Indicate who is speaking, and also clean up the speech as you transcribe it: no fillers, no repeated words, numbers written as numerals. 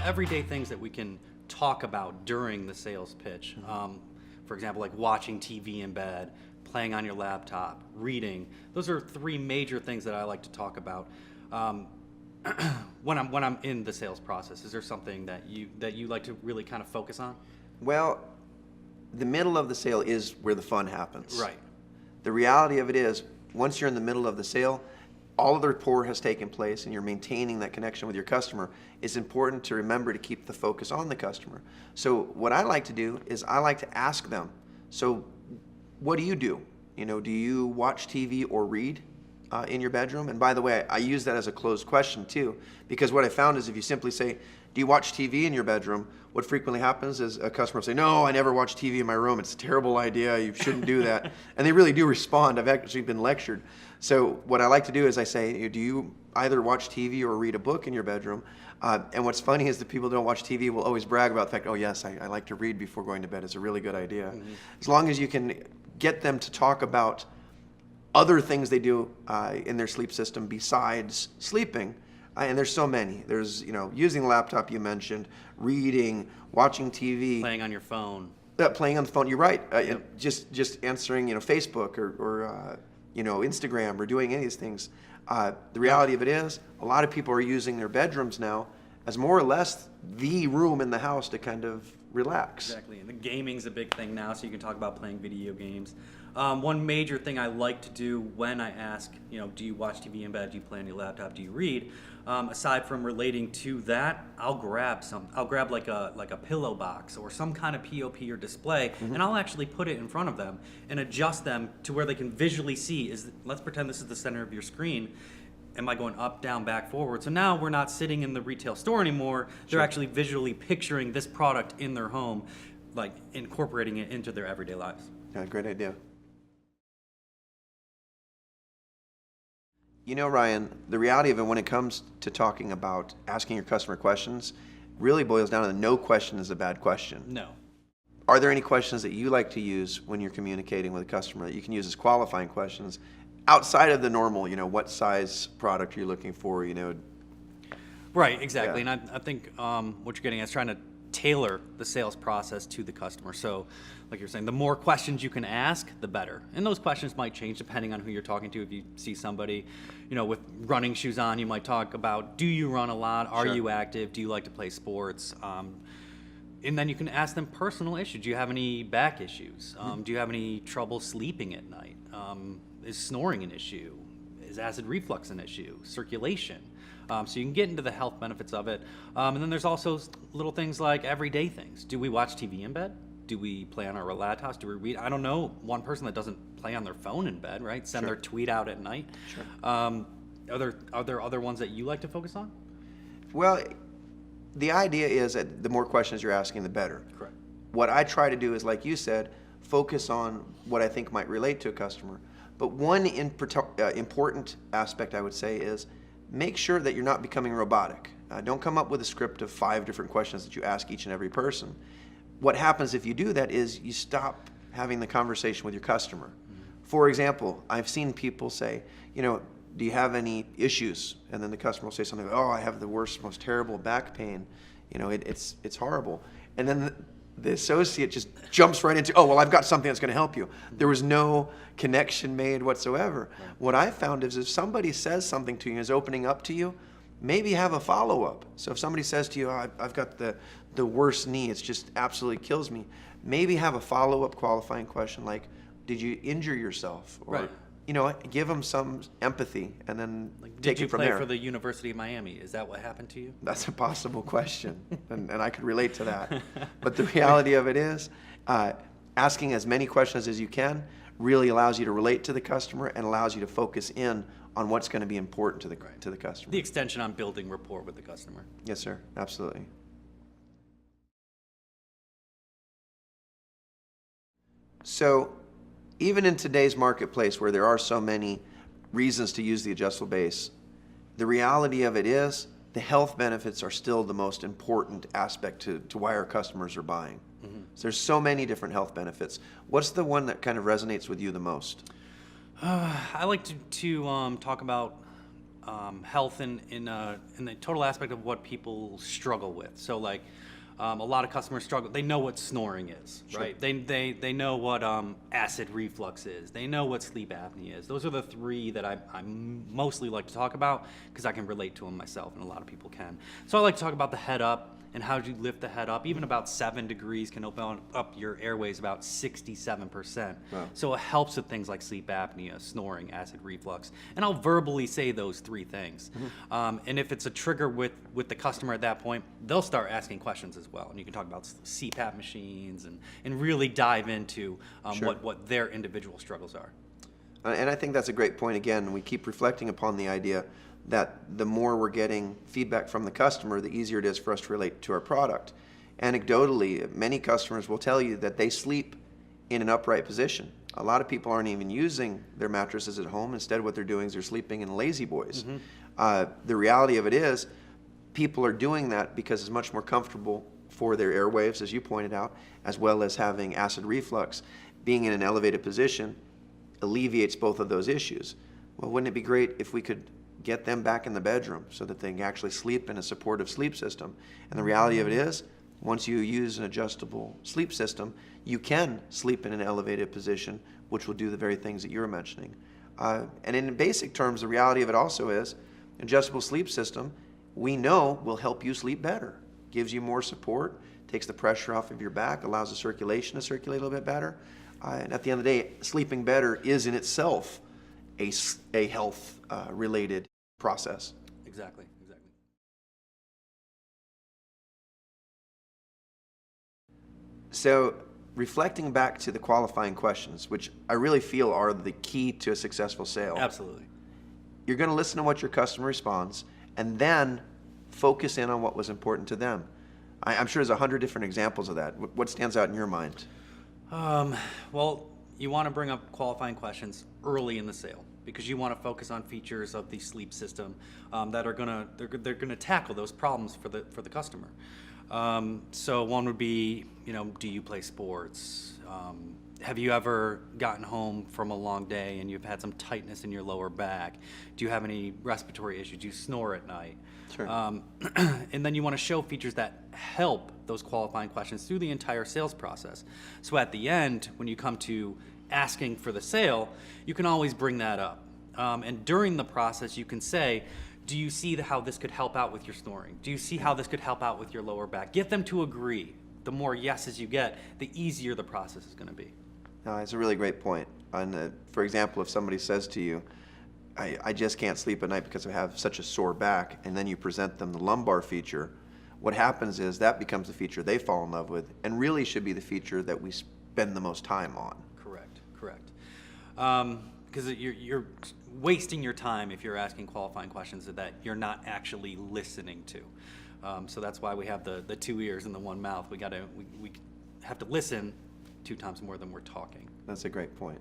Speaker 1: everyday things that we can talk about during the sales pitch. For example, like watching TV in bed, playing on your laptop, reading. Those are three major things that I like to talk about when I'm in the sales process. Is there something that you like to really kind of focus on?
Speaker 2: Well, the middle of the sale is where the fun happens.
Speaker 1: Right.
Speaker 2: The reality of it is, once you're in the middle of the sale, all of the rapport has taken place and you're maintaining that connection with your customer. It's important to remember to keep the focus on the customer. So what I like to do is I like to ask them, so what do you do? Do you watch TV or read in your bedroom? And by the way, I use that as a closed question too, because what I found is if you simply say, do you watch TV in your bedroom? What frequently happens is a customer will say, no, I never watch TV in my room. It's a terrible idea. You shouldn't do that. And they really do respond. I've actually been lectured. So what I like to do is I say, do you either watch TV or read a book in your bedroom? And what's funny is the people who don't watch TV will always brag about the fact, oh yes, I like to read before going to bed. It's a really good idea. Mm-hmm. As long as you can get them to talk about other things they do in their sleep system besides sleeping. And there's so many. There's, using the laptop you mentioned, reading, watching TV.
Speaker 1: Playing on your phone.
Speaker 2: Playing on the phone, you're right.
Speaker 1: Yep.
Speaker 2: Just answering, Facebook or Instagram or doing any of these things. The reality of it is, a lot of people are using their bedrooms now as more or less the room in the house to kind of relax.
Speaker 1: Exactly, and the gaming's a big thing now, so you can talk about playing video games. One major thing I like to do when I ask, do you watch TV in bed, do you play on your laptop, do you read? Aside from relating to that, I'll grab like a pillow box or some kind of POP or display, mm-hmm. and I'll actually put it in front of them and adjust them to where they can visually see. Let's pretend this is the center of your screen. Am I going up, down, back, forward? So now we're not sitting in the retail store anymore. They're actually visually picturing this product in their home, like incorporating it into their everyday lives.
Speaker 2: Yeah, great idea. Ryan, the reality of it when it comes to talking about asking your customer questions really boils down to no question is a bad question.
Speaker 1: No.
Speaker 2: Are there any questions that you like to use when you're communicating with a customer that you can use as qualifying questions outside of the normal, what size product you're looking for,
Speaker 1: Right, exactly.
Speaker 2: Yeah.
Speaker 1: And I think what you're getting at is trying to tailor the sales process to the customer. So like you're saying, the more questions you can ask, the better. And those questions might change depending on who you're talking to. If you see somebody, with running shoes on, you might talk about, do you run a lot? Are
Speaker 2: Sure.
Speaker 1: you active? Do you like to play sports? And then you can ask them personal issues. Do you have any back issues? Do you have any trouble sleeping at night? Is snoring an issue? Is acid reflux an issue? Circulation? So you can get into the health benefits of it. And then there's also little things like everyday things. Do we watch TV in bed? Do we play on our laptops? Do we read? I don't know one person that doesn't play on their phone in bed, right? Send
Speaker 2: Sure.
Speaker 1: their tweet out at night.
Speaker 2: Sure.
Speaker 1: Are there other ones that you like to focus on?
Speaker 2: Well, the idea is that the more questions you're asking, the better.
Speaker 1: Correct.
Speaker 2: What I try to do is, like you said, focus on what I think might relate to a customer. But one important aspect I would say is make sure that you're not becoming robotic. Don't come up with a script of 5 different questions that you ask each and every person. What happens if you do that is you stop having the conversation with your customer. Mm-hmm. For example, I've seen people say, do you have any issues? And then the customer will say something like, oh, I have the worst, most terrible back pain. It's horrible. And then the associate just jumps right into, oh, well, I've got something that's going to help you. There was no connection made whatsoever. Right. What I found is if somebody says something to you, is opening up to you, maybe have a follow-up. So if somebody says to you, oh, I've got the worst knee, it's just absolutely kills me, maybe have a follow-up qualifying question like, did you injure yourself? Or,
Speaker 1: right.
Speaker 2: Give them some empathy and then take it from
Speaker 1: Did you
Speaker 2: there.
Speaker 1: play for the University of Miami? Is that what happened to you?
Speaker 2: That's a possible question, and I could relate to that. But the reality of it is, asking as many questions as you can really allows you to relate to the customer and allows you to focus in on what's going to be important to the customer.
Speaker 1: The extension on building rapport with the customer.
Speaker 2: Yes, sir. Absolutely. So, even in today's marketplace where there are so many reasons to use the adjustable base, the reality of it is the health benefits are still the most important aspect to why our customers are buying. Mm-hmm. So there's so many different health benefits. What's the one that kind of resonates with you the most?
Speaker 1: I like to talk about health in the total aspect of what people struggle with. So like a lot of customers struggle. They know what snoring is,
Speaker 2: Sure.
Speaker 1: right? They know what acid reflux is. They know what sleep apnea is. Those are the three that I mostly like to talk about because I can relate to them myself, and a lot of people can. So I like to talk about the head up and how do you lift the head up. Even about 7 degrees can open up your airways about 67%.
Speaker 2: Wow.
Speaker 1: So it helps with things like sleep apnea, snoring, acid reflux. And I'll verbally say those 3 things. And if it's a trigger with the customer at that point, they'll start asking questions as well. And you can talk about CPAP machines and really dive into
Speaker 2: Sure.
Speaker 1: what their individual struggles are.
Speaker 2: And I think that's a great point. Again, we keep reflecting upon the idea that the more we're getting feedback from the customer, the easier it is for us to relate to our product. Anecdotally, many customers will tell you that they sleep in an upright position. A lot of people aren't even using their mattresses at home. Instead, what they're doing is they're sleeping in lazy boys. The reality of it is, people are doing that because it's much more comfortable for their airwaves, as you pointed out, as well as having acid reflux. Being in an elevated position alleviates both of those issues. Well, wouldn't it be great if we could get them back in the bedroom so that they can actually sleep in a supportive sleep system? And the reality of it is, once you use an adjustable sleep system, you can sleep in an elevated position, which will do the very things that you're mentioning. And in basic terms, the reality of it also is, adjustable sleep system, we know will help you sleep better. Gives you more support, takes the pressure off of your back, allows the circulation to circulate a little bit better. And at the end of the day, sleeping better is in itself a health related process.
Speaker 1: Exactly.
Speaker 2: So reflecting back to the qualifying questions, which I really feel are the key to a successful sale.
Speaker 1: Absolutely.
Speaker 2: You're going to listen to what your customer responds and then focus in on what was important to them. I'm sure there's 100 different examples of that. What stands out in your mind?
Speaker 1: Well, you want to bring up qualifying questions early in the sale because you want to focus on features of the sleep system that are they're gonna tackle those problems for the customer. So one would be, do you play sports? Have you ever gotten home from a long day and you've had some tightness in your lower back? Do you have any respiratory issues? Do you snore at night?
Speaker 2: Sure.
Speaker 1: And then you want to show features that help those qualifying questions through the entire sales process. So at the end, when you come to asking for the sale, you can always bring that up. And during the process, you can say, do you see how this could help out with your snoring? Do you see how this could help out with your lower back? Get them to agree. The more yeses you get, the easier the process is going to be.
Speaker 2: No, it's a really great point. For example, if somebody says to you, I just can't sleep at night because I have such a sore back, and then you present them the lumbar feature, what happens is that becomes the feature they fall in love with and really should be the feature that we spend the most time on.
Speaker 1: Correct. Because you're wasting your time if you're asking qualifying questions that you're not actually listening to. So that's why we have the 2 ears and the 1 mouth. We have to listen 2 times more than we're talking.
Speaker 2: That's a great point.